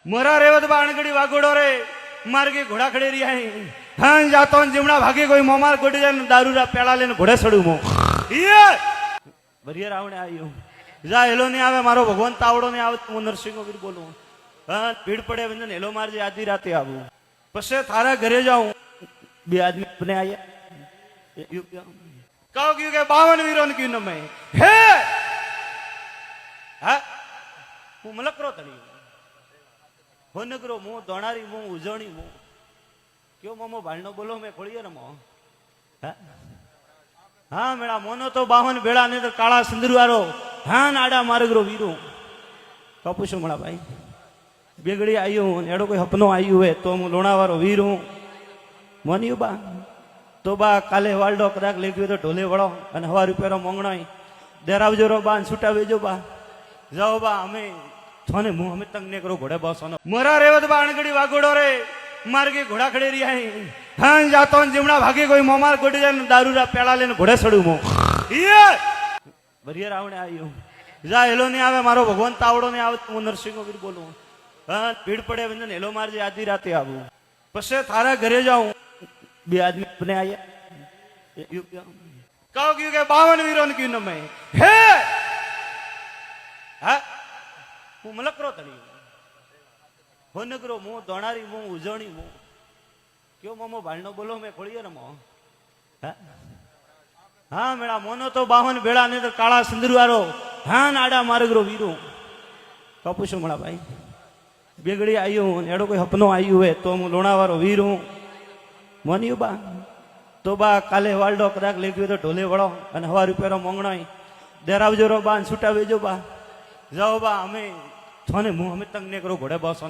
मोरा रेवत बाणगड़ी वागोड़ो रे मार के घोड़ा खड़े रिया हाँ जातो जिमड़ा भागे कोई मोमार गोटी जाने दारू रा पेड़ा लेने घोड़े सड़ू मो ये बढ़िया रावणे आयो जा हेलो नहीं आवे मारो भगवान तावड़ो नहीं आवे तो नरसिंह वीर बोलूं हाँ भीड़ पड़े वंजन हेलो मार जे आधी राते आबू पछे थारा घरे जाऊं बे आदमी अपने आया कहो क्यों के 52 वीरों की नमे हे हाँ હું મલકરો તણી હો નગરો મો દોણારી મો ઉજવણી મો क्यों मोमो भालनो बोलो मैं खोलिए रमो हाँ मेरा मोनो तो 52 बेड़ा ने तो काला सिंदूरवारो हाँ नाडा मार्गरो वीरो कपूशो मड़ा भाई बेगड़ी आयु एड़ो कोई हपनो आयु है तो मु लोणावारो वीर हूँ मोनियो बा तो बा काले वाल्डो कदाक लेख्यो तो ढोले वड़ो अने 1,000 रुपया मोंगणो देरावजो रो बा छूटा वेजो बा जाओ बा हमें छोने मुंह हमें तंग ने करो घोड़े बसो मोरा रेवत बाणगड़ी वागोड़ो रे मार के घोड़ा खड़े रिया हाँ जातो जिमड़ा भागे कोई मोमार गोटी जाने दारू रा पेड़ा लेने घोड़े सड़ू मो ये बढ़िया रावणे आयो जा हेलो नहीं आवे मारो भगवान तावड़ो नहीं आवे तो नरसिंह वीर बोलूं हाँ भीड़ पड़े वंजन हेलो मार जे आधी राते आबू पछे थारा घरे जाऊं बे आदमी अपने आया कहो क्यों के 52 वीरों की नमे हे हाँ હું મલકરો તણી હો નગરો મો દોણારી મો ઉજવણી મો क्यों मोमो भालनो बोलो मैं खोलिए रमो हाँ मेरा मोनो तो 52 बेड़ा ने तो काला सिंदूरवारो हाँ नाडा मार्गरो वीरो कपूशो मड़ा भाई बेगड़ी आयु एड़ो कोई हपनो आयु है तो मु लोणावारो वीर हूँ मोनियो बा तो बा काले वाल्डो कदाक लेख्यो तो ढोले वड़ो अने 1,000 रुपया मोंगणो देरावजो रो बा छूटा वेजो बा जाओ बा हमें छोने मुंह हमें तंग ने करो घोड़े बसो